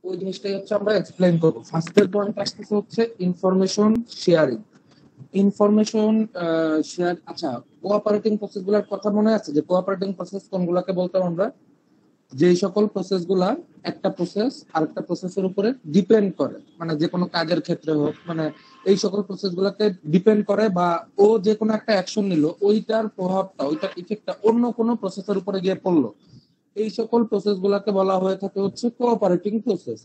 ওই জিনিসটাই হচ্ছে আমরা এক্সপ্লেইন করবো। ফার্স্টের পয়েন্ট আসতেছে হচ্ছে ইনফরমেশন শেয়ারিং। ইনফরমেশন শেয়ার, আচ্ছা, কোঅপারেটিং প্রসেস গুলার কথা মনে আছে যে কোঅপারেটিং প্রসেস কোনগুলাকে বলতাম আমরা? যে সকল প্রসেস গুলা একটা প্রসেস আরেকটা প্রসেসের উপরে ডিপেন্ড করে, মানে যে কোনো কাজের ক্ষেত্রে হোক, মানে এই সকল প্রসেস গুলাকে ডিপেন্ড করে, বা ও যে কোনো একটা অ্যাকশন নিল, ওইটার প্রভাবটা, ওইটার ইফেক্টটা অন্য কোনো প্রসেসের উপরে গিয়ে পড়লো। এই সকল প্রসেস গুলাকে বলা হয়ে থাকে হচ্ছে কোঅপারেটিং প্রসেস।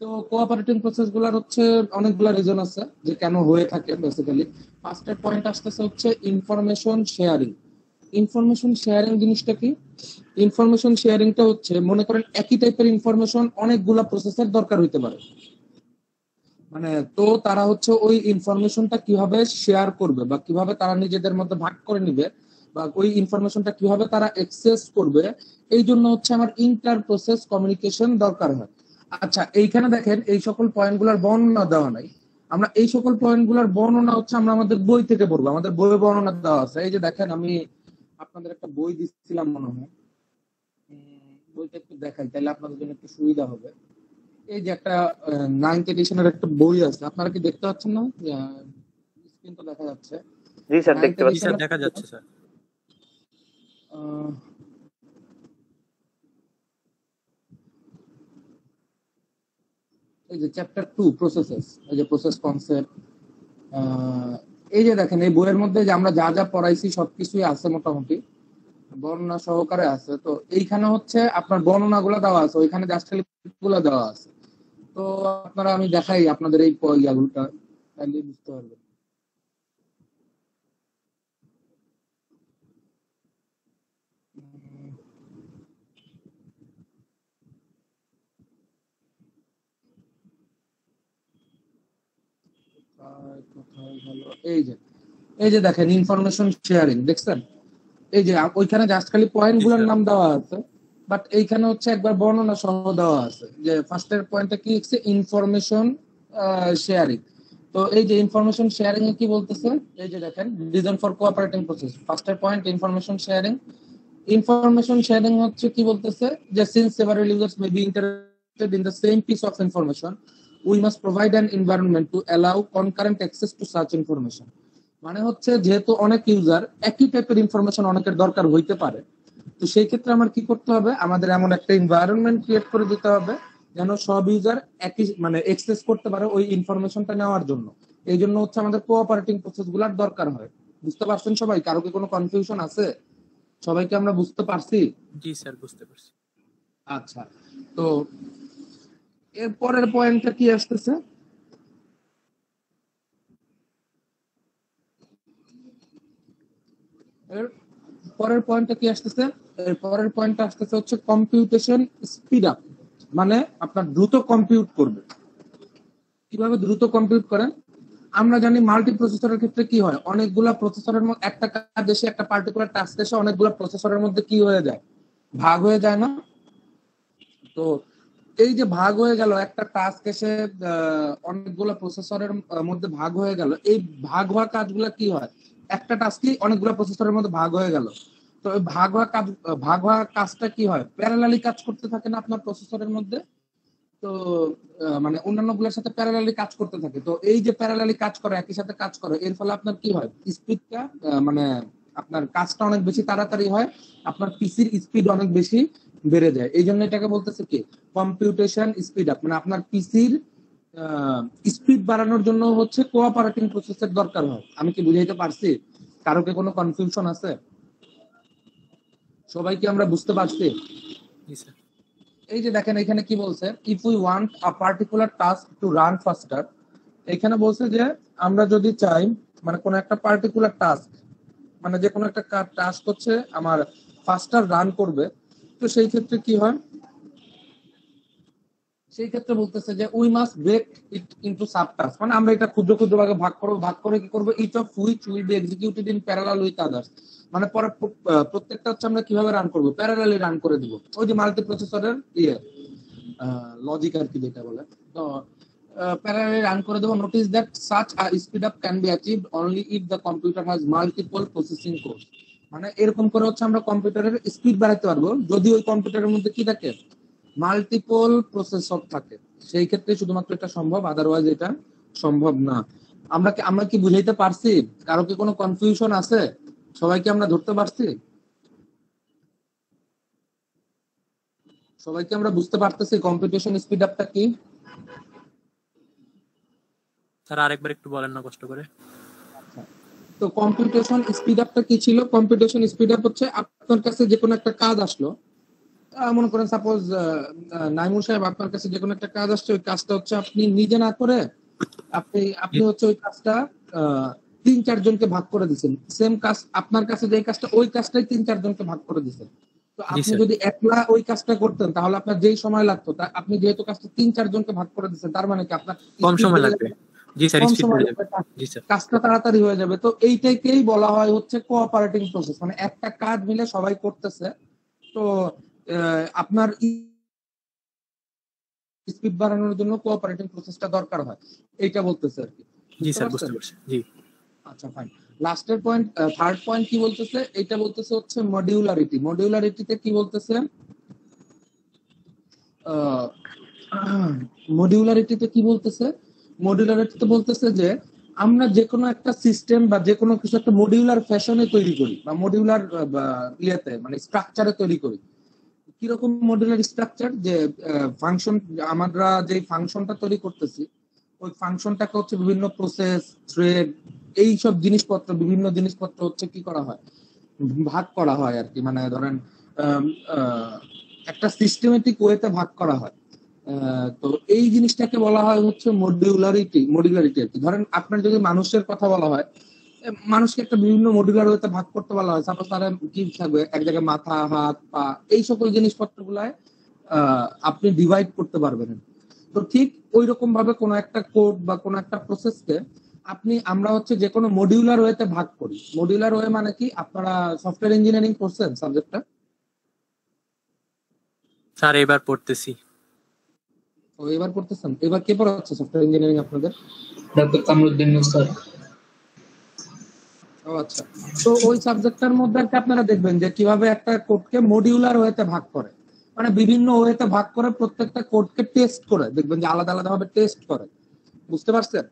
তো কোঅপারেটিং প্রসেস গুলার হচ্ছে অনেকগুলা রিজন আছে যে কেন হয়ে থাকে বেসিক্যালি। ফার্স্টের পয়েন্ট আসতেছে হচ্ছে ইনফরমেশন শেয়ারিং। ইনফরমেশন শেয়ারিং জিনিসটা কি? ইনফরমেশন শেয়ারিংটা হচ্ছে, মনে করেন একই টাইপের ইনফরমেশন অনেকগুলা প্রসেসের দরকার হইতে পারে, মানে তো তারা হচ্ছে ওই ইনফরমেশনটা কিভাবে শেয়ার করবে বা কিভাবে তারা নিজেদের মধ্যে ভাগ করে নিবে, বা ওই ইনফরমেশনটা কিভাবে তারা এক্সেস করবে, এই জন্য হচ্ছে আমার ইন্টার প্রসেস কমিউনিকেশন দরকার হয়। আচ্ছা, এইখানে দেখেন এই সকল পয়েন্টগুলোর বর্ণনা দেওয়া নাই। আমরা এই সকল পয়েন্টগুলোর বর্ণনা হচ্ছে আমরা আমাদের বই থেকে পড়বো, আমাদের বইয়ে বর্ণনা দেওয়া আছে। এই যে দেখেন, আমি আপনাদের একটা বই দিচ্ছিলাম মনে হয়, বইটা একটু দেখাই তাহলে আপনাদের জন্য একটু সুবিধা হবে। এই যে একটা 9th এডিশনের একটা বই আছে, আপনারা কি দেখতে পাচ্ছেন না? স্ক্রিন তো দেখা যাচ্ছে। জি স্যার, 9th দেখতে পাচ্ছি। এডিশনের দেখা যাচ্ছে স্যার। এই যে চ্যাপ্টার 2 প্রসেসেস, এই যে প্রসেস কনসেপ্ট, এই যে দেখেন এই বইয়ের মধ্যে যে আমরা যা যা পড়াইছি সবকিছুই আছে, মোটামুটি বর্ণনা সহকারে আছে। তো এইখানে হচ্ছে আপনার বর্ণনা গুলা দেওয়া আছে, ওইখানে জাস্ট গুলা দেওয়া আছে। তো আপনারা, আমি দেখাই আপনাদের এই ইয়াগুলোটা, তাহলে বুঝতে পারবেন। এই যে দেখেন ইনফরমেশন শেয়ারিং, দেখছেন? এই যে ওইখানে জাস্ট খালি পয়েন্ট গুলোর নাম দেওয়া আছে, বাট এইখানে হচ্ছে একবার বর্ণনা সহ দেওয়া আছে যে ফার্স্টের পয়েন্টটা কি হচ্ছে, ইনফরমেশন শেয়ারিং। তো এই যে ইনফরমেশন শেয়ারিং এ কি বলতেছে, এই যে দেখেন রিজন ফর কোঅপারেটিং প্রসেস, ফার্স্টের point information sharing. Information sharing হচ্ছে কি বলতেছে, যে since several users may be interested in the same piece of information, we must provide an environment to allow concurrent access to such information. মানে হচ্ছে যেহেতু অনেক user একই টাইপের ইনফরমেশন অনেকের দরকার হইতে পারে, তো সেই ক্ষেত্রে আমার কি করতে হবে, আমাদের এমন একটা এনভায়রনমেন্ট ক্রিয়েট করে দিতে হবে যেন সব ইউজার একই, মানে এক্সেস করতে পারে ওই ইনফরমেশনটা নেওয়ার জন্য। এই জন্য হচ্ছে আমাদের কোঅপারেটিং প্রসেস গুলার দরকার হয়। বুঝতে পারছেন সবাই? কারো কি কোনো কনফিউশন আছে? সবাইকে আমরা বুঝতে পারছি? জি স্যার, বুঝতে পারছি। আচ্ছা, তো এর পরের পয়েন্টটা কি আসতেছে, এর পরের পয়েন্টটা কি আসতেছে, এর পরের পয়েন্টটা আসতেছে হচ্ছে কম্পিউটেশন স্পিড আপ। মানে আপনার দ্রুত কম্পিউট করবে। কিভাবে দ্রুত কম্পিউট করেন? আমরা জানি মাল্টি প্রসেসরের ক্ষেত্রে কি হয়, অনেকগুলা প্রসেসরের মধ্যে একটা কাজ এসে, একটা পার্টিকুলার টাস্ক এসে অনেকগুলো প্রসেসরের মধ্যে কি হয়ে যায়, ভাগ হয়ে যায় না? তো এই যে ভাগ হয়ে গেল, একটা টাস্ক এসে অনেকগুলো প্রসেসরের মধ্যে ভাগ হয়ে গেল, এই ভাগ হওয়া কাজগুলো কি হয়, একটা টাস্কই অনেকগুলো প্রসেসরের মধ্যে ভাগ হয়ে গেল। তো এই ভাগ হওয়া কাজটা কি হয়, প্যারালালি কাজ করতে থাকে না আপনার প্রসেসরের মধ্যে? তো মানে অন্যান্য গুলোর সাথে প্যারালালি কাজ করতে থাকে। তো এই যে প্যারালালি কাজ করে, একই সাথে কাজ করে, এর ফলে আপনার কি হয়, স্পিডটা, মানে আপনার কাজটা অনেক বেশি তাড়াতাড়ি হয়, আপনার পিসির স্পিড অনেক বেশি বেড়ে যায়। এই জন্য এটাকে বলতেছে কি, কম্পিউটেশন স্পিড আপ। মানে আপনার পিসির স্পিড বাড়ানোর জন্য হচ্ছে কোঅপারেটিং প্রসেসের দরকার হয়। আমি কি বুঝাইতে পারছি? কারো কি কোনো কনফিউশন আছে? সবাই কি আমরা বুঝতে পারছি? জি স্যার। এই যে দেখেন এখানে কি বলছে, if we want a particular task to run ফাস্টার, এখানে বলছে যে আমরা যদি চাই, মানে কোন একটা পার্টিকুলার টাস্ক, মানে যে কোনো একটা টাস্ক হচ্ছে আমার ফাস্টার রান করবে, তো সেই ক্ষেত্রে কি হয়, সেই ক্ষেত্রে বলতেছে যে we must break it into sub task. মানে আমরা এটা ক্ষুদ্র ক্ষুদ্র ভাগে ভাগ করব, ভাগ করে কি করব, each of which will be executed in parallel with others. মানে পরে প্রত্যেকটা হচ্ছে আমরা কিভাবে রান করব, প্যারালালি রান করে দিব। ওই যে মাল্টি প্রসেসরের লজিক আর কি যেটা বলে, তো প্যারালালি রান করে দেবো। Notice that such a speed up can be achieved only if the computer has multiple processing course. মানে এরকম করে হচ্ছে আমরা কম্পিউটারের স্পিড বাড়াতে পারবো যদি ওই কম্পিউটারের মধ্যে কি থাকে, মাল্টিপল প্রসেসর থাকে, সেই ক্ষেত্রে শুধুমাত্র এটা সম্ভব, আদারওয়াইজ এটা সম্ভব না। আমরা কি বুঝাইতে পারছি? কারো কি কোনো কনফিউশন আছে? সবাইকে আমরা ধরতে পারছি? সবাইকে আমরা বুঝতে পারতেছি কম্পিউটেশন স্পিড আপটা কি? স্যার আরেকবার একটু বলেন না কষ্ট করে। তো কম্পিউটেশন স্পিড আপটা কি ছিল? কম্পিউটেশন স্পিড আপ হচ্ছে আপনার কাছে যে কোনো একটা কাজ আসলো, মনে করেন সাপোজ নাইমুর সাহেব আপনার কাছে যে কোনো একটা কাজ আসছে, ওই কাজটা হচ্ছে আপনি নিজে না করে আপনি হচ্ছে ওই কাজটা 3-4 জনকে ভাগ করে দিচ্ছেন। সেম কাজ আপনার কাছে যে কাজটা, ওই কাজটাই 3-4 জনকে ভাগ করে দিচ্ছেন। তো জি আপনি স্যার। যদি একলা ওই কাজটা করতেন তাহলে আপনার যেই সময় লাগতো, তা আপনি যেহেতু কাজটা 3-4 জনকে ভাগ করে দিচ্ছেন, তার মানে কি আপনার কম স্পিড সময় বেড়ে লাগবে। যাবে, জি স্যার, কম স্পিড সময় বেড়ে যাবে। লাগবে, জি স্যার। কাজটা তাড়াতাড়ি হয়ে যাবে। তো এইটাকেই বলা হয় হচ্ছে কোঅপারেটিং প্রসেস, মানে একটা কাজ মিলে সবাই করতেছে। তো আপনার স্পিড বাড়ানোর জন্য কোঅপারেটিং প্রসেসটা দরকার হয়, এইটা বলতেছে আর কি। জি বুঝতে স্যার, পারছেন? বুঝতে পারছি। জি আচ্ছা ফাইন। লাস্টের পয়েন্ট, থার্ড পয়েন্ট কি বলতেছে? এটা বলতেছে হচ্ছে মডিউলারিটি। মডিউলারিটিতে কি বলতেছে? মডিউলারিটিতে কি বলতেছে? মডিউলারিটিতে বলতেছে যে আমরা যে কোনো একটা সিস্টেম বা যে কোনো কিছু একটা মডিউলার ফ্যাশনে তৈরি করি, বা মডিউলার ইয়েতে মানে স্ট্রাকচারে তৈরি করি। কিরকম মডুলার স্ট্রাকচার? যে ফাংশন, আমরা যে ফাংশনটা তৈরি করতেছি, ওই ফাংশনটাকে হচ্ছে বিভিন্ন প্রসেস, থ্রেড, এই সব জিনিসপত্র, বিভিন্ন জিনিসপত্র হচ্ছে কি করা হয়, ভাগ করা হয় আর কি। মানে ধরেন আম, আহ, একটা সিস্টেমেটিক ওয়েতে ভাগ করা হয়। তো এই জিনিসটাকে বলা হয় হচ্ছে মডিউলারিটি। মডিউলারিটি আর কি। ধরেন আপনার যদি মানুষের কথা বলা হয়, মানুষকে একটা বিভিন্ন মডিউলার ওয়েতে ভাগ করতে বলা হয়। সাপোজ তারা কি থাকবে, এক জায়গায় মাথা, হাত, পা, এই সকল জিনিসপত্র গুলায় আপনি ডিভাইড করতে পারবেন। তো ঠিক ওই রকম ভাবে কোনো একটা কোড বা কোনো একটা প্রসেসকে আমরা হচ্ছে যে কোনো মডিউলার ওয়েতে ভাগ করি। মডিউলার ওয়ে মানে কি? আপনারা সফটওয়্যার ইঞ্জিনিয়ারিং করছেন সাবজেক্টটা? স্যার, এবার পড়তেছি। তো এবার করতেছেন? এবার কে পড়াচ্ছে সফটওয়্যার ইঞ্জিনিয়ারিং আপনাদের? Doctor Kamruddin sir. ও আচ্ছা। তো ওই সাবজেক্টটার মধ্যে একটা আপনারা দেখবেন যে কিভাবে একটা কোডকে মডিউলার ওয়েতে ভাগ করে, মানে বিভিন্ন ওয়েতে ভাগ করে প্রত্যেকটা কোডকে টেস্ট করে, দেখবেন যে আলাদা আলাদা ভাবে টেস্ট করে। বুঝতে পারছেন?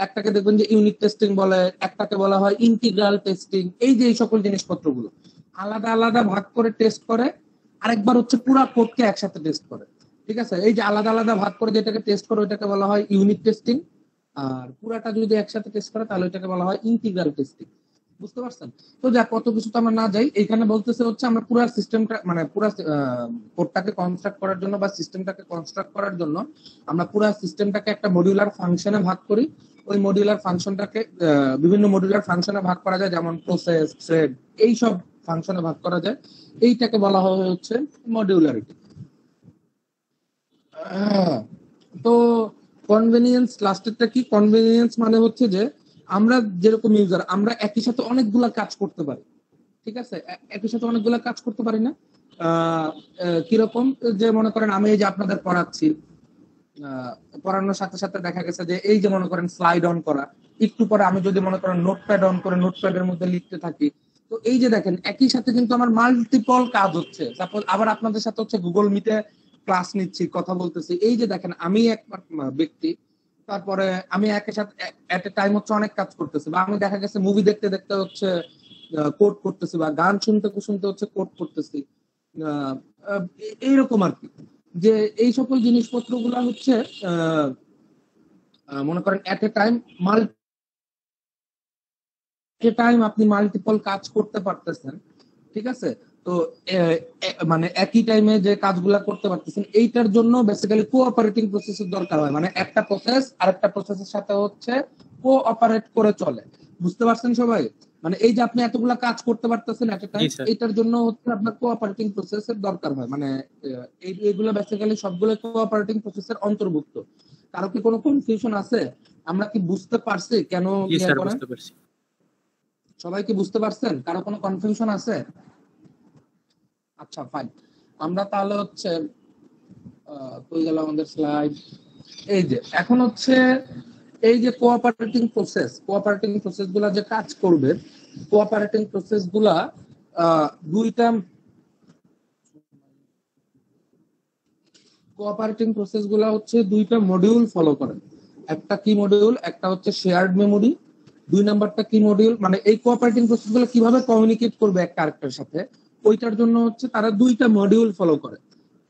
একটাকে দেখবেন যে ইউনিট টেস্টিং বলে, একটাকে বলা হয় ইন্টিগ্রাল টেস্টিং। এই যে এই সকল জিনিসপত্রগুলো আলাদা আলাদা ভাগ করে টেস্ট করে, আরেকবার হচ্ছে পুরো কোডকে একসাথে টেস্ট করে। ঠিক আছে? এই যে আলাদা আলাদা ভাগ করে যেটাকে টেস্ট করে ওইটাকে বলা হয় ইউনিট টেস্টিং, আর পুরাটা যদি একসাথে টেস্ট করে তাহলে ওইটাকে বলা হয় ইন্টিগ্রাল টেস্টিং। বুঝতে পারছেন? তো যা, কত কিছু তো আমরা না যাই, এখানে বলতেছে হচ্ছে আমরা পুরো সিস্টেমটা মানে পুরো কোডটাকে কনস্ট্রাক্ট করার জন্য বা সিস্টেমটাকে কনস্ট্রাক্ট করার জন্য আমরা পুরো সিস্টেমটাকে একটা মডিউলার ফাংশনে ভাগ করি। ওই মডিউলার ফাংশনটাকে বিভিন্ন মডিউলার ফাংশনে ভাগ করা যায়, যেমন প্রসেস, থ্রেড, এই সব ফাংশনে ভাগ করা যায়। এইটাকে বলা হয় হচ্ছে মডিউলারিটি। তো কনভেনিয়েন্স, লাস্টেরটা কি? কনভেনিয়েন্স মানে হচ্ছে যে আমরা যেরকম ইউজার, আমরা একই সাথে অনেকগুলা কাজ করতে পারি। ঠিক আছে? একই সাথে অনেকগুলা কাজ করতে পারি না? কিরকম? যে মনে করেন আমি এই যে আপনাদের পড়াচ্ছি, পড়ানোর সাথে সাথে দেখা গেছে যে এই যে মনে করেন স্লাইড অন করা, একটু পরে আমি যদি মনে করেন নোটপ্যাড অন করে নোটপ্যাডের মধ্যে লিখতে থাকি, তো এই যে দেখেন একই সাথে কিন্তু আমার মাল্টিপল কাজ হচ্ছে। সাপোজ আবার আপনাদের সাথে হচ্ছে গুগল মিটে ক্লাস নিচ্ছি, কথা বলতেছি, এই যে দেখেন আমি এক ব্যক্তি, তারপরে আমি একই সাথে এট এ টাইম হচ্ছে অনেক কাজ করতেছি, বা আমি দেখা গেছে মুভি দেখতে দেখতে হচ্ছে কোড করতেছি, বা গান শুনতে শুনতে হচ্ছে কোড করতেছি। এইরকম আর কি। যে এই সকল জিনিসপত্র গুলা হচ্ছে আহ, মনে করেন এট এ টাইম আপনি মাল্টিপল কাজ করতে পারতেছেন। ঠিক আছে? তো মানে একই টাইমে যে কাজগুলা করতে পারতেছেন, এইটার জন্য বেসিক্যালি কোঅপারেটিং প্রসেসের দরকার হয়। মানে একটা প্রসেস আরেকটা প্রসেসের সাথে হচ্ছে কোঅপারেট করে চলে। বুঝতে পারছেন সবাই? মানে এই যে আপনি এতগুলা কাজ করতে পারতেছেন এট এ টাইম, জি স্যার। এটার জন্য হচ্ছে আপনার কোঅপারেটিং প্রসেসের দরকার হয়। মানে এইগুলো বেসিক্যালি সবগুলো কোঅপারেটিং প্রসেসের অন্তর্ভুক্ত। কারো কি কোনো কনফিউশন আছে? আমরা কি বুঝতে পারছি কেন জি ইয়ে স্যার, করে? বুঝতে পারছি। সবাই কি বুঝতে পারছেন? কারো কোনো কনফিউশন আছে? আচ্ছা ফাইন। আমরা তাহলে হচ্ছে কই গেল আমাদের স্লাইড? এই যে এখন হচ্ছে এই যে কোঅপারেটিং প্রসেস গুলা যে কাজ করবে, কোঅপারেটিং প্রসেস গুলা দুইটা কোঅপারেটিং প্রসেস গুলা হচ্ছে দুইটা মডিউল ফলো করে। একটা কি মডিউল, একটা হচ্ছে শেয়ার্ড মেমোরি, দুই নাম্বারটা কি মডিউল, মানে এই কোঅপারেটিং প্রসেস গুলো কিভাবে কমিউনিকেট করবে একটা আরেকটার সাথে, ওইটার জন্য হচ্ছে তারা দুইটা মডিউল ফলো করে।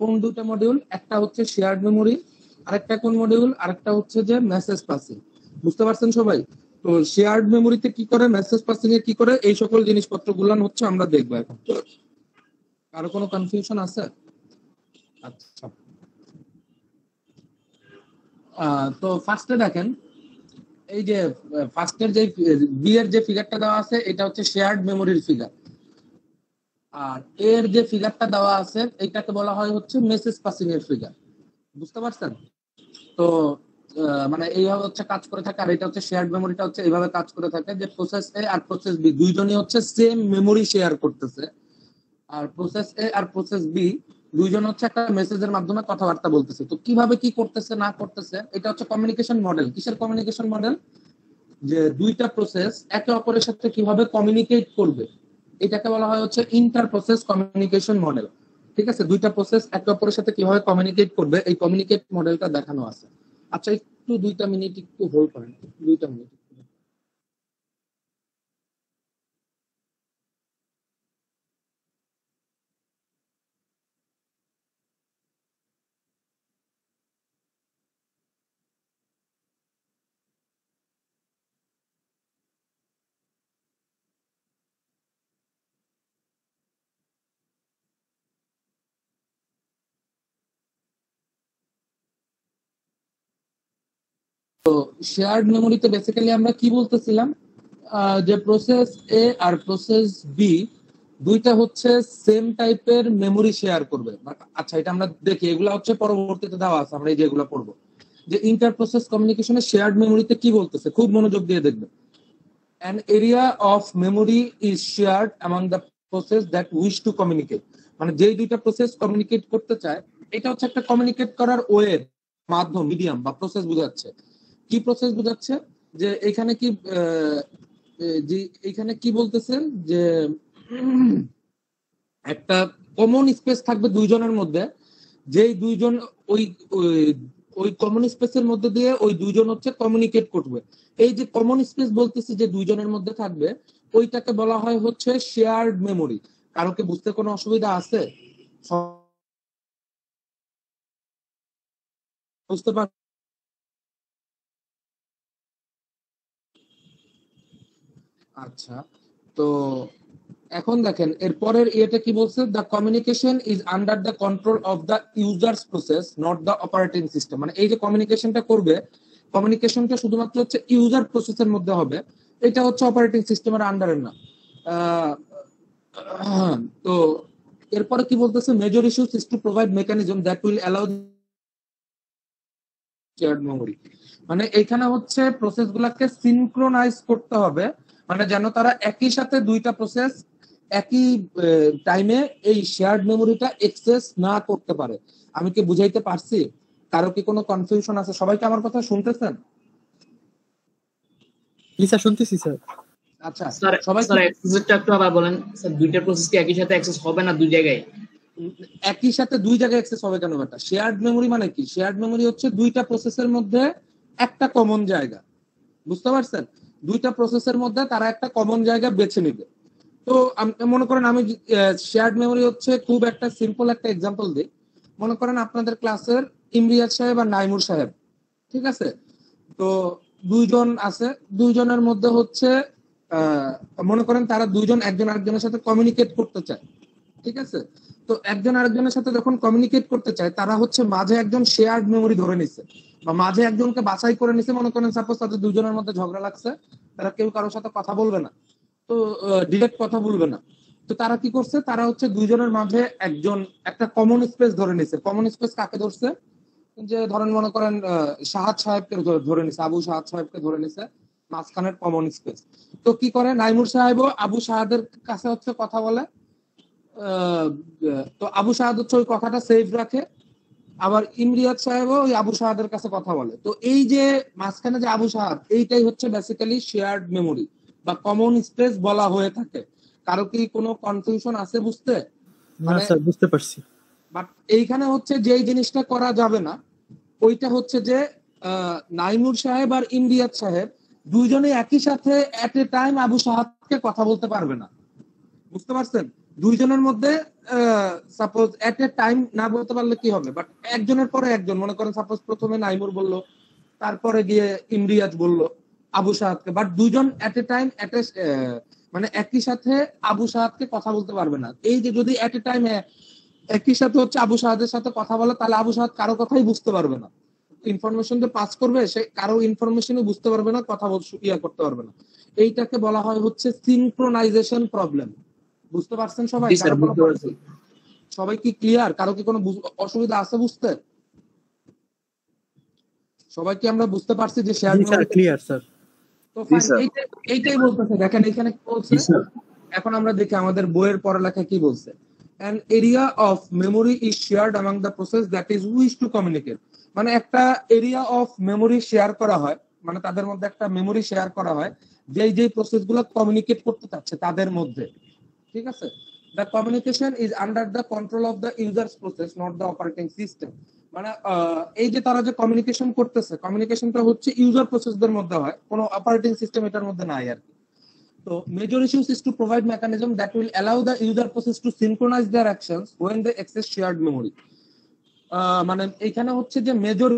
কোন দুইটা মডিউল? একটা হচ্ছে শেয়ার্ড মেমোরি, আরেকটা কোন মডিউল, আরেকটা হচ্ছে যে মেসেজ পাসিং। বুঝতে পারছেন সবাই? তো শেয়ার্ড মেমোরিতে কি করে, মেসেজ পাসিং এ কি করে, এই সকল জিনিসপত্র গুলান হচ্ছে আমরা দেখবো এখন। কারো কোনো কনফিউশন আছে? আচ্ছা, তো ফার্স্টে দেখেন, এই যে ফার্স্টের যে বি এর যে ফিগারটা দেওয়া আছে এটা হচ্ছে শেয়ার্ড মেমোরির ফিগার, আর এর যে ফিগারটা দেওয়া আছে এটাকে বলা হয় হচ্ছে মেসেজ পাসিং এর ফিগার। বুঝতে পারছেন? তো মানে এইভাবে হচ্ছে কাজ করে থাকে। আর এটা হচ্ছে শেয়ার্ড মেমোরিটা হচ্ছে এইভাবে কাজ করে থাকে যে প্রসেস এ আর প্রসেস বি দুইজনই হচ্ছে সেম মেমোরি শেয়ার করতেছে, আর প্রসেস এ আর প্রসেস বি দুইজন হচ্ছে একটা মেসেজের মাধ্যমে কথাবার্তা বলতেছে। তো কিভাবে কি করতেছে না করতেছে, এটা হচ্ছে কমিউনিকেশন মডেল। কিসের কমিউনিকেশন মডেল? যে দুইটা প্রসেস একে অপরের সাথে কিভাবে কমিউনিকেট করবে, এটাকে বলা হয় হচ্ছে ইন্টার প্রসেস কমিউনিকেশন মডেল। ঠিক আছে, দুইটা প্রসেস একে অপরের সাথে কিভাবে কমিউনিকেট করবে এই কমিউনিকেট মডেলটা দেখানো আছে। আচ্ছা, একটু 2টা মিনিট একটু হোল্ড করেন, 2টা মিনিট। শেয়ার্ড মেমোরিতে বেসিক্যালি আমরা কি বলতেছিলাম, যে প্রসেস এ আর প্রসেস বি দুইটা হচ্ছে সেম টাইপের মেমোরি শেয়ার করবে। আচ্ছা, এটা আমরা দেখি, এগুলা হচ্ছে পরবর্তীতে দেওয়া আছে, আমরা এই যেগুলো পড়বো। যে ইন্টার প্রসেস কমিউনিকেশনে শেয়ার্ড মেমোরিতে কি বলতেছে, খুব মনোযোগ দিয়ে দেখবেন। An area of memory is shared among the process that wish to communicate. মানে যেই দুইটা প্রসেস কমিউনিকেট করতে চায়, এটা হচ্ছে একটা কমিউনিকেট করার ওয়ে, মাধ্যম, মিডিয়াম বা প্রসেস বোঝাচ্ছে। কি প্রসেস বোঝাচ্ছে? যে এখানে কি যে এখানে কি বলতেছেন যে একটা কমন স্পেস থাকবে দুইজনের মধ্যে, যেই দুইজন ওই ওই কমন স্পেসের মধ্যে দিয়ে ওই দুইজন হচ্ছে কমিউনিকেট করবে। এই যে কমন স্পেস বলতেছি যে দুইজনের মধ্যে থাকবে, ওইটাকে বলা হয় হচ্ছে শেয়ার্ড মেমোরি। কারো কি বুঝতে কোনো অসুবিধা আছে? বুঝতে পার? আচ্ছা, তো এখন দেখেন এরপরের ইয়েটা কি বলছে, the communication is under the control of the users process, not the operating system. মানে এই যে কমিউনিকেশনটা করবে, কমিউনিকেশনটা শুধুমাত্র হচ্ছে ইউজার প্রসেসের মধ্যে হবে, এটা হচ্ছে অপারেটিং সিস্টেমের আন্ডারে না। আহ, তো এরপরে কি বলতেছে, major issues is to provide mechanism that will allow shared memory. মানে এখানে হচ্ছে প্রসেস গুলাকে সিনক্রোনাইজ করতে হবে, মানে যেন তারা একই সাথে দুইটা প্রসেস একই টাইমে এই শেয়ার্ড মেমোরিটা অ্যাক্সেস না করতে পারে। আমি কি বুঝাইতে পারছি? কারো কি কোনো কনফিউশন আছে? সবাইকে আমার কথা শুনতেছেন? জি স্যার, শুনতেছি স্যার। আচ্ছা, স্যার সবাই স্যার অ্যাক্সেসটা একটু আবার বলেন স্যার, দুইটা প্রসেস কি একই সাথে অ্যাক্সেস হবে না দুই জায়গায়? একই সাথে দুই জায়গায় অ্যাক্সেস হবে কেন? ব্যাটা, শেয়ার্ড মেমোরি মানে কি? শেয়ার্ড মেমোরি হচ্ছে দুইটা প্রসেসের মধ্যে একটা কমন জায়গা। বুঝতে পারছেন? দুইটা প্রসেসের মধ্যে তারা একটা কমন জায়গা বেছে নিবে। তো মনে করেন আমি শেয়ার্ড মেমোরি হচ্ছে খুব একটা সিম্পল একটা এক্সাম্পল দিই। মনে করেন আপনাদের ক্লাসের ইমরিয়াজ সাহেব আর নাইমুর সাহেব, ঠিক আছে? তো দুইজন আছে, দুইজনের মধ্যে হচ্ছে মনে করেন তারা দুইজন একজন আরেকজনের সাথে কমিউনিকেট করতে চায়, ঠিক আছে? তো একজন আরেকজনের সাথে যখন কমিউনিকেট করতে চায়, তারা হচ্ছে মাঝে একজন শেয়ার্ড মেমোরি ধরে নিছে বা মাঝে একজনকে বাছাই করে নিছে। মনে করেন সাপোজ তাদের দুজনের মধ্যে ঝগড়া লাগছে, তারা কেউ কারোর সাথে কথা বলবে না, তো ডিরেক্ট কথা বলবে না। তো তারা কি করছে, তারা হচ্ছে দুইজনের মাঝে একজন একটা কমন স্পেস ধরে নিছে। কমন স্পেস কাকে ধরছে? যে ধরেন মনে করেন সাহাদ সাহেবকে ধরে নিছে, আবু সাহাদ সাহেবকে ধরে নিছে মাঝখানের কমন স্পেস। তো কি করে, নাইমুর সাহেবও আবু সাহাদের কাছে হচ্ছে কথা বলে। আহ, তো আবু সাহাদ হচ্ছে ওই কথাটা সেভ রাখে, আবার ইমরিয়াজ সাহেবও ওই আবু সাহাদের কাছে কথা বলে। তো এই যে মাঝখানে যে আবু সাহাদ, এইটাই হচ্ছে বেসিক্যালি শেয়ার্ড মেমোরি বা কমন স্পেস বলা হয়ে থাকে। কারো কি কোনো কনফিউশন আছে বুঝতে? না মানে স্যার, বুঝতে পারছি। বাট এইখানে হচ্ছে যে জিনিসটা করা যাবে না ওইটা হচ্ছে যে নাইমুর সাহেব আর ইমরিয়াত সাহেব দুইজনে একই সাথে এট এ টাইম আবু সাহাদকে কথা বলতে পারবে না, বুঝতে পারছেন? দুইজনের মধ্যে সাপোজ এট এ টাইম না বলতে পারলে কি হবে, বাট একজনের পরে একজন, মনে করেন সাপোজ প্রথমে নাইমুর বললো, তারপরে গিয়ে ইমরিয়াত বললো আবু সাহাদকে, বাট দুইজন এট এ টাইম মানে একই সাথে আবু সাহাদকে কথা বলতে পারবে না। এই যে যদি এট এ টাইম একই সাথে হচ্ছে আবু সাহাদের সাথে কথা বলে, তাহলে আবু সাহাদ কারো কথাই বুঝতে পারবে না, ইনফরমেশন যে পাস করবে সে কারো ইনফরমেশনই বুঝতে পারবে না, কথা করতে পারবে না। এইটাকে বলা হয় হচ্ছে সিনক্রোনাইজেশন প্রবলেম। বুঝতে পারছেন সবাই? জি স্যার, বুঝতে পারছি। সবাই কি ক্লিয়ার? কারো কি কোনো অসুবিধা আছে বুঝতে? সবাই কি আমরা বুঝতে পারছি যে শেয়ার মেমোরি ক্লিয়ার স্যার। তো জি স্যার। এইটাই বলতেছে, দেখেন এখানে কি বলছে। জি স্যার। এখন আমরা দেখি আমাদের বইয়ের পড়ালেখা কি বলছে। An area of memory is shared among the process that is wish to communicate. মানে একটা এরিয়া অফ মেমোরি শেয়ার করা হয়, মানে তাদের মধ্যে একটা মেমোরি শেয়ার করা হয় যে প্রসেসগুলো কমিউনিকেট করতে চাচ্ছে তাদের মধ্যে, ঠিক আছে? The communication is under the control of the user's process, not the operating system. মানে এই যে তারা যে কমিউনিকেশন করতেছে, কমিউনিকেশনটা হচ্ছে ইউজার প্রসেসদের মধ্যে হয়, কোনো অপারেটিং সিস্টেম এটার মধ্যে নাই আর কি। So major issues is to provide mechanism that will allow the user process to synchronize their actions when they access shared memory. মানে এখানে হচ্ছে যে মেজর,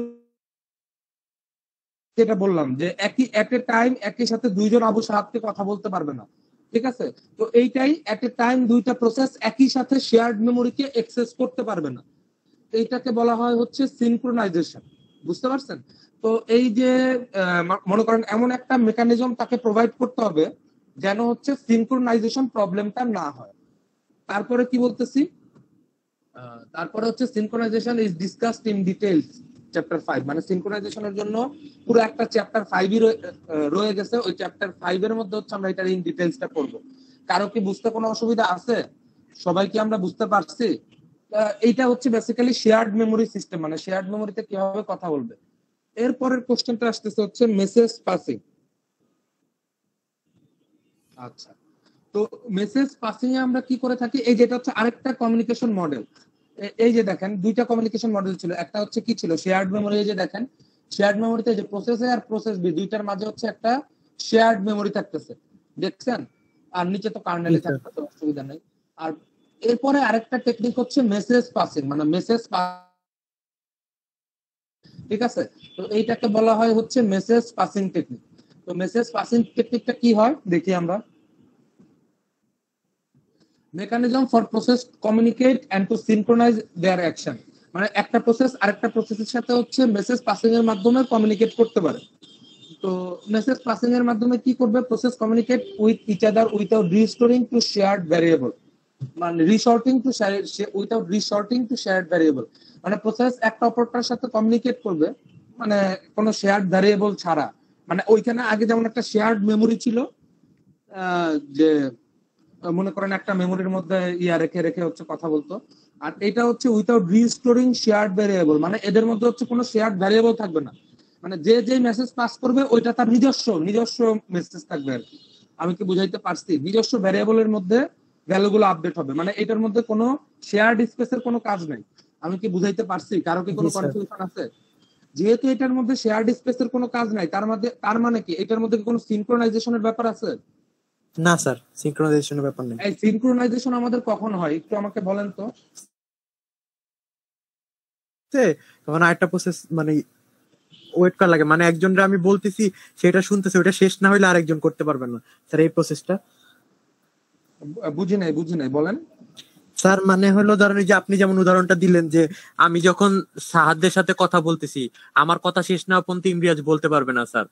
যেটা বললাম যে একই এট এ টাইম একই সাথে দুইজন আবু সাহাবকে কথা বলতে পারবে না, ঠিক আছে? তো এইটাই এট এ টাইম দুইটা প্রসেস একই সাথে শেয়ার্ড মেমোরিকে অ্যাক্সেস করতে পারবে না, এইটাকে বলা হয় হচ্ছে সিনক্রোনাইজেশন। বুঝতে পারছেন? তো এই যে মনে করেন এমন একটা মেকানিজম তাকে প্রোভাইড করতে হবে যেন হচ্ছে সিনক্রোনাইজেশন প্রবলেমটা না হয়। তারপরে কি বলতেছি, তারপরে হচ্ছে synchronisation is discussed in details chapter 5। মানে সিনক্রোনাইজেশনের জন্য পুরো একটা চ্যাপ্টার 5ই রয়ে গেছে, ওই চ্যাপ্টার 5 এর মধ্যে হচ্ছে আমরা এটার ইন ডিটেইলসটা করব। কারো কি বুঝতে কোনো অসুবিধা আছে? সবাই কি আমরা বুঝতে পারছি? এইটা হচ্ছে বেসিক্যালি শেয়ার্ড মেমোরি সিস্টেম, মানে শেয়ার্ড মেমোরিতে কিভাবে কথা বলবে। এরপরের কোশ্চেনটা আসতেছে হচ্ছে মেসেজ পাসিং। আচ্ছা, তো মেসেজ পাসিং এ আমরা কি করে থাকি, এই যেটা হচ্ছে আরেকটা কমিউনিকেশন মডেল। এই যে দেখেন দুইটা কমিউনিকেশন মডেল ছিল, একটা হচ্ছে কি ছিল শেয়ার্ড মেমোরি। এই যে দেখেন শেয়ার্ড মেমোরিতে যে প্রসেস এ আর প্রসেস বি দুইটার মাঝে হচ্ছে একটা শেয়ার্ড মেমোরি থাকতেছে, দেখছেন? আর নিচে তো কার্নেলে থাকতেছে, অসুবিধা নেই। আর এরপরে আরেকটা টেকনিক হচ্ছে মেসেজ পাসিং, মানে মেসেজ, ঠিক আছে? তো এইটাকে বলা হয় হচ্ছে মেসেজ পাসিং টেকনিক। তো মেসেজ পাসিং টেকনিকটা কি হয় দেখি আমরা। Mechanism for process communicate and to synchronize their action. মানে একটা প্রসেস আরেকটা প্রসেসের সাথে হচ্ছে মেসেজ পাসিং এর মাধ্যমে কমিউনিকেট করতে পারে। তো মেসেজ পাসিং এর মাধ্যমে কি করবে, process communicate with each other without restoring to shared variable, মানে without resorting to shared variable. মানে প্রসেস একটা অপরটার সাথে কমিউনিকেট করবে মানে কোনো শেয়ার্ড ভ্যারিয়েবল ছাড়া। মানে ওইখানে আগে যেমন একটা শেয়ার্ড মেমোরি ছিল, যে মনে করেন একটা মেমোরির মধ্যে রেখে রেখে হচ্ছে কথা বলতো, আর এটা হচ্ছে উইথাউট রিস্টোরিং শেয়ার্ড ভ্যারিয়েবল, মানে এদের মধ্যে হচ্ছে কোনো শেয়ার্ড ভ্যারিয়েবল থাকবে না। মানে যে মেসেজ পাস করবে ওইটা তার নিজস্ব মেসেজ থাকবে আর কি। আমি কি বুঝাইতে পারছি? নিজস্ব ভ্যারিয়েবলের মধ্যে ভ্যালুগুলো আপডেট হবে, মানে এটার মধ্যে কোনো শেয়ার্ড স্পেসের কোনো কাজ নাই। আমি কি বুঝাইতে পারছি? কারো কি কোনো কনফিউশন আছে? যেহেতু এটার মধ্যে শেয়ার্ড স্পেসের কোনো কাজ নাই, তার মানে কি এটার মধ্যে কোনো সিনক্রোনাইজেশনের ব্যাপার আছে? না স্যার, সিনক্রোনাইজেশনের ব্যাপার নেই। এই সিনক্রোনাইজেশন আমাদের কখন হয় একটু আমাকে বলেন তো। তখন আরেকটা প্রসেস মানে ওয়েট করা লাগে, মানে একজনরে আমি বলতেছি সেটা শুনতেছে, ওটা শেষ না হইলে আরেকজন করতে পারবে না স্যার এই প্রসেসটা। বুঝি নাই বলেন স্যার। মানে হলো ধরেন যে আপনি যেমন উদাহরণটা দিলেন যে আমি যখন সাহাদ্দের সাথে কথা বলতেছি আমার কথা শেষ না পর্যন্ত ইমরিয়াজ বলতে পারবে না স্যার।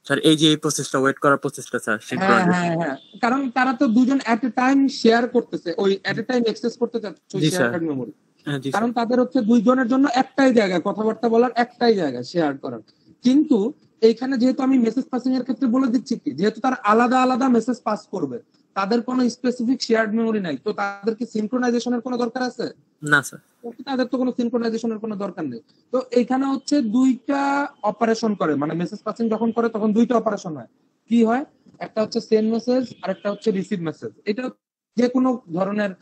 স্যার এই যে এই প্রসেসটা ওয়েট করার প্রসেসটা স্যার, হ্যাঁ, কারণ তারা তো দুজন এট এ টাইম শেয়ার করতেছে, ওই এট এ টাইম অ্যাক্সেস করতে চাচ্ছে শেয়ার্ড মেমোরি। কারণ তাদের হচ্ছে দুইজনের জন্য একটাই জায়গা কথাবার্তা বলার, একটাই জায়গা শেয়ার করার। কিন্তু এইখানে যেহেতু আমি মেসেজ পাসিং এর ক্ষেত্রে বলে দিচ্ছি কি, যেহেতু তারা আলাদা আলাদা মেসেজ পাস করবে, তাদের কোনো স্পেসিফিক শেয়ার্ড মেমোরি নাই, তো তাদের কি সিনক্রোনাইজেশনের কোনো দরকার আছে? না স্যার, তাদের তো কোনো সিনক্রোনাইজেশনের কোনো দরকার নেই। তো এইখানে হচ্ছে দুইটা অপারেশন করে, মানে মেসেজ পাসিং যখন করে তখন দুইটা অপারেশন হয়। কি হয়? একটা হচ্ছে সেন্ড মেসেজ আর একটা হচ্ছে রিসিভ মেসেজ। এটা যে কোনো ধরনের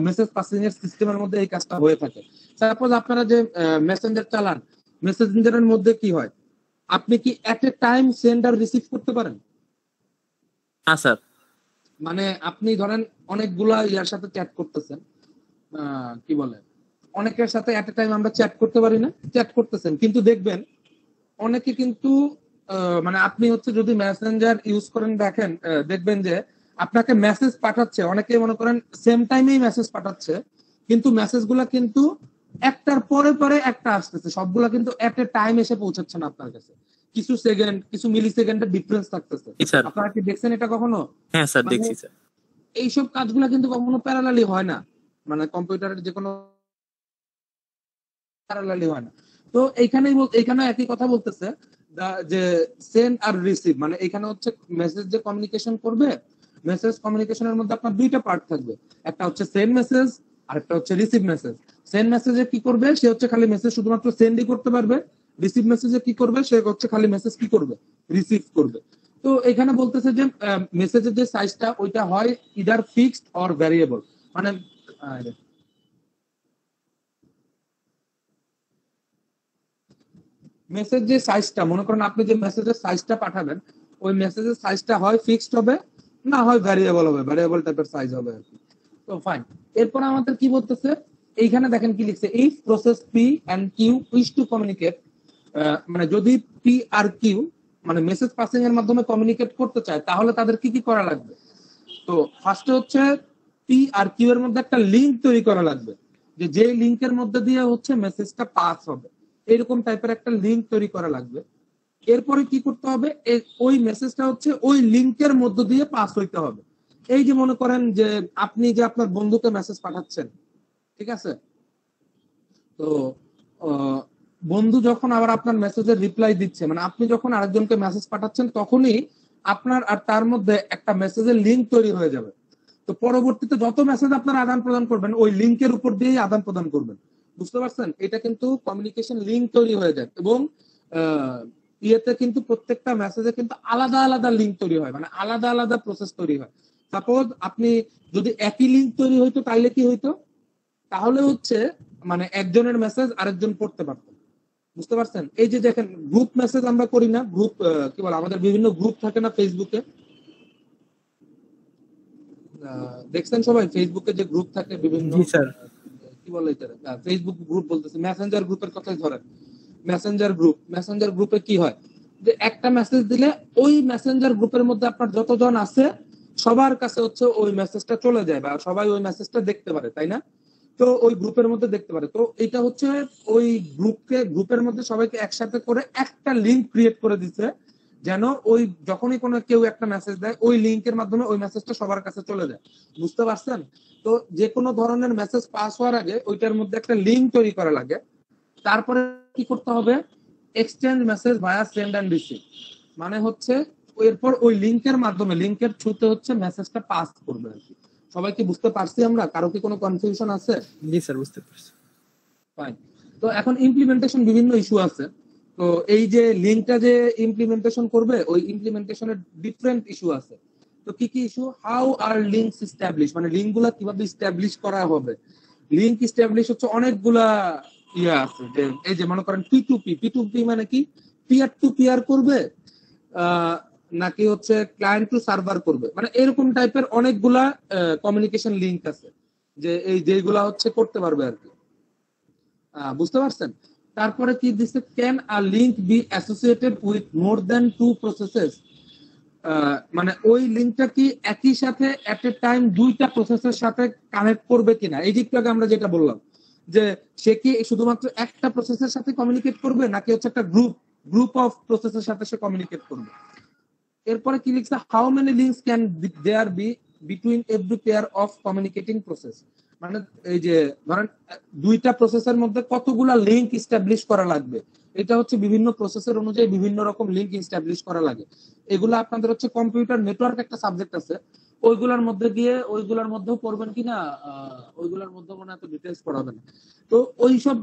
মেসেজ পাসিং এর সিস্টেমের মধ্যে এই কাজটা হয়ে থাকে। সাপোজ আপনারা যে মেসেঞ্জার চালান, মেসেঞ্জারের মধ্যে কি হয়, আপনি কি এট এ টাইম সেন্ড আর রিসিভ করতে পারেন? হ্যাঁ স্যার। মানে আপনি ধরেন অনেকগুলা ইয়ার সাথে চ্যাট করতেছেন, কি বলে, অনেকের সাথে এট এ টাইম আমরা চ্যাট করতে পারি না, চ্যাট করতেছেন, কিন্তু দেখবেন অনেকে কিন্তু মানে আপনি হচ্ছে যদি মেসেঞ্জার ইউজ করেন দেখেন, দেখবেন যে আপনাকে মেসেজ পাঠাচ্ছে, অনেকে মনে করেন সেম টাইমেই মেসেজ পাঠাচ্ছে, কিন্তু মেসেজ গুলা কিন্তু একটার পরে পরে একটা আসতেছে, সবগুলা কিন্তু এট এ টাইম এসে পৌঁছাচ্ছে না আপনার কাছে, কিছু সেকেন্ড, কিছু মিলি সেকেন্ডের ডিফারেন্স থাকতেছে। জি স্যার। আপনারা কি দেখছেন এটা কখনো? হ্যাঁ স্যার, মানে দেখছি স্যার। এইসব কাজগুলা কিন্তু কখনো প্যারালালি হয় না, মানে কম্পিউটারের যে কোনো প্যারালালি হয় না। তো এইখানে একই কথা বলতেছে যে সেন্ড আর রিসিভ, মানে এখানে হচ্ছে মেসেজ যে কমিউনিকেশন করবে, মেসেজ কমিউনিকেশনের মধ্যে আপনার দুইটা পার্ট থাকবে, একটা হচ্ছে সেন্ড মেসেজ আর একটা হচ্ছে রিসিভ মেসেজ। সেন্ড মেসেজে কি করবে, সে হচ্ছে খালি মেসেজ শুধুমাত্র সেন্ডই করতে পারবে। রিসিভ মেসেজে কি করবে, সে হচ্ছে খালি মেসেজ কি করবে, রিসিভ করবে। তো এখানে বলতেছে যে মেসেজের যে সাইজটা ওইটা হয় ইদার ফিক্সড অর ভ্যারিয়েবল, মানে মেসেজ যে সাইজটা, মনে করেন আপনি যে মেসেজের সাইজটা পাঠাবেন, ওই মেসেজের সাইজটা হয় ফিক্সড হবে, না হয় ভ্যারিয়েবল হবে, ভ্যারিয়েবল টাইপের সাইজ হবে আর কি। তো ফাইন, এরপর আমাদের কি বলতেছে, এইখানে দেখেন কি লিখছে, if process P and Q wish to communicate, মানে যদি পি আর কিউ মানে মেসেজ পাসিং এর মাধ্যমে কমিউনিকেট করতে চায়, তাহলে তাদের কি কি করা লাগবে? তো ফার্স্টে হচ্ছে পি আর কিউ এর মধ্যে একটা লিংক তৈরি করা লাগবে, যে লিংকের মধ্যে দিয়ে হচ্ছে মেসেজটা পাস হবে, এরকম টাইপের একটা লিংক তৈরি করা লাগবে। এরপরে কি করতে হবে, ওই মেসেজটা হচ্ছে ওই লিংকের মধ্য দিয়ে পাস হইতে হবে। এই যে মনে করেন যে আপনি যে আপনার বন্ধুকে মেসেজ পাঠাচ্ছেন, ঠিক আছে, তো বন্ধু যখন আবার আপনার মেসেজের রিপ্লাই দিচ্ছে, মানে আপনি যখন আরেকজনকে মেসেজ পাঠাচ্ছেন, তখনই আপনার আর তার মধ্যে একটা মেসেজের লিংক তৈরি হয়ে যাবে। তো পরবর্তীতে যত মেসেজ আপনারা আদান প্রদান করবেন, ওই লিংকের উপর দিয়েই আদান প্রদান করবেন। বুঝতে পারছেন? এটা কিন্তু কমিউনিকেশন লিংক তৈরি হয়ে যায়, এবং ইয়েতে কিন্তু প্রত্যেকটা মেসেজে কিন্তু আলাদা আলাদা লিংক তৈরি হয়, মানে আলাদা আলাদা প্রসেস তৈরি হয়। সাপোজ আপনি যদি একই লিংক তৈরি হইতো, তাইলে কি হইতো, তাহলে হচ্ছে মানে একজনের মেসেজ আরেকজন পড়তে পারতেন। বুঝতে পারছেন? এই যে দেখেন গ্রুপ মেসেজ আমরা করি না, গ্রুপ কি বলে, আমাদের বিভিন্ন গ্রুপ থাকে না ফেসবুকে, দেখছেন সবাই ফেসবুকে যে গ্রুপ থাকে বিভিন্ন, জি স্যার। কি বলে এটা, ফেসবুক গ্রুপ বলতেছে, মেসেঞ্জার গ্রুপের কথাই ধরেন, মেসেঞ্জার গ্রুপে কি হয়, যে একটা মেসেজ দিলে ওই মেসেঞ্জার গ্রুপের মধ্যে আপনার যতজন আছে সবার কাছে হচ্ছে ওই মেসেজটা চলে যায়, বা সবাই ওই মেসেজটা দেখতে পারে, তাই না? তো ওই গ্রুপের মধ্যে দেখতে পারে। তো এটা হচ্ছে ওই গ্রুপের মধ্যে সবাইকে একসাথে করে একটা লিংক ক্রিয়েট করে দিচ্ছে, যেন ওই যখনই কোনো কেউ একটা মেসেজ দেয়, ওই লিংকের মাধ্যমে ওই মেসেজটা সবার কাছে চলে যায়। বুঝতে পারছেন? তো যে কোনো ধরনের মেসেজ পাস হওয়ার আগে ওইটার মধ্যে একটা লিংক তৈরি করা লাগে। তারপরে কি করতে হবে, exchange message via send and receive, মানে হচ্ছে এরপর ওই লিংকের মাধ্যমে, লিংকের থ্রুতে হচ্ছে মেসেজটা পাস করবে আর কি। সবাই কি বুঝতে পারছি আমরা? কারো কি কোনো কনফিউশন আছে? জি স্যার, বুঝতে পারছি। ফাইন। তো এখন ইমপ্লিমেন্টেশন বিভিন্ন ইস্যু আছে। তো এই যে লিংকটা যে ইমপ্লিমেন্টেশন করবে, ওই ইমপ্লিমেন্টেশনের ডিফারেন্ট ইস্যু আছে। তো কি কি issue, how are links establish, মানে লিংক গুলা কিভাবে এস্টাবলিশ করা হবে। লিংক এস্টাবলিশ হচ্ছে অনেকগুলা ইয়ে আছে, যে এই যে মনে করেন পি টু পি মানে কি, পিয়ার টু পিয়ার করবে, নাকি হচ্ছে ক্লায়েন্ট টু সার্ভার করবে, মানে এরকম টাইপের অনেকগুলা কমিউনিকেশন লিংক আছে, যে এই যেগুলা হচ্ছে করতে পারবে আর কি। বুঝতে পারছেন? তারপরে কি দিচ্ছে, can a link be associated with more than two processes, মানে ওই লিংকটা কি একই সাথে এট এ টাইম দুইটা প্রসেসের সাথে কানেক্ট করবে কিনা। এই দিকটাকে আমরা যেটা বললাম, যে সে কি শুধুমাত্র একটা প্রসেসের সাথে কমিউনিকেট করবে, নাকি হচ্ছে একটা গ্রুপ অফ প্রসেসের সাথে সে কমিউনিকেট করবে। এরপরে কি লিখছে, how many links can there be between every pair of communicating process, মানে এই যে ধরেন দুইটা প্রসেসের মধ্যে কতগুলা লিংক এস্টাবলিশ করা লাগবে। এটা হচ্ছে বিভিন্ন প্রসেসের অনুযায়ী বিভিন্ন রকম লিংক এস্টাবলিশ করা লাগে। এগুলো আপনাদের হচ্ছে কম্পিউটার নেটওয়ার্ক একটা সাবজেক্ট আছে, ওইগুলোর মধ্যে গিয়ে ওইগুলোর মধ্যেও পড়বেন কিনা, ওইগুলোর মধ্যে মনে এত ডিটেলস পড়াবে না। তো ওইসব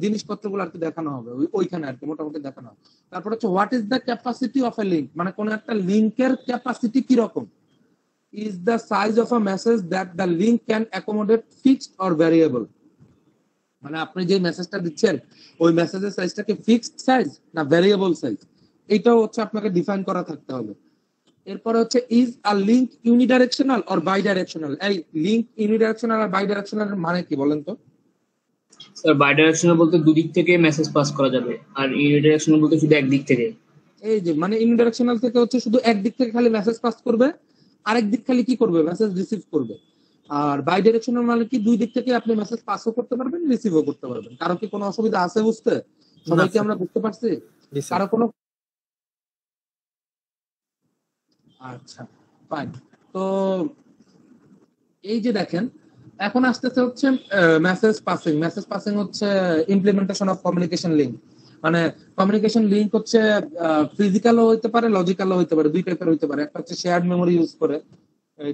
জিনিসপত্রগুলো আর কি দেখানো হবে ওইখানে আর কি, মোটামুটি দেখানো হবে। তারপর হচ্ছে what is the capacity of A link, মানে কোন একটা লিংকের ক্যাপাসিটি কি রকম। is the size of a message that the link can accommodate fixed or variable. মানে আপনি যে মেসেজটা দিচ্ছেন ওই মেসেজের সাইজটা কি ফিক্সড সাইজ না ভ্যারিয়েবল সাইজ, এটাও হচ্ছে আপনাকে ডিফাইন করা থাকতে হবে। এরপরে হচ্ছে is a link unidirectional or bidirectional. এই লিঙ্ক ইউনিডাইরেকশনাল আর বাই ডাইরেকশনাল মানে কি বলেন তো? স্যার বাইডাইরেকশনাল বলতে দুদিক থেকে মেসেজ পাস করা যাবে, আর ইউনিডাইরেকশনাল বলতে শুধু একদিক থেকে। এই যে মানে ইউনিডাইরেকশনাল থেকে হচ্ছে শুধু একদিক থেকে খালি মেসেজ পাস করবে, আরেক দিক খালি কি করবে মেসেজ রিসিভ করবে। আর বাই ডাইরেকশনাল মানে কি দুই দিক থেকে আপনি মেসেজ পাসও করতে পারবেন রিসিভও করতে পারবেন। কারো কি কোনো অসুবিধা আছে বুঝতে? সবাই কি আমরা বুঝতে পারছি? জি স্যার। কারো কোনো? আচ্ছা ফাইন। তো এই যে দেখেন এখন আসতেছে হচ্ছে মেসেজ পাসিং। মেসেজ পাসিং হচ্ছে ইমপ্লিমেন্টেশন অফ কমিউনিকেশন লিঙ্ক। মানে কমিউনিকেশন লিঙ্ক হচ্ছে ফিজিক্যালও হইতে পারে লজিক্যালও হইতে পারে, দুই টাইপের হইতে পারে। একটা হচ্ছে শেয়ার্ড মেমোরি ইউজ করে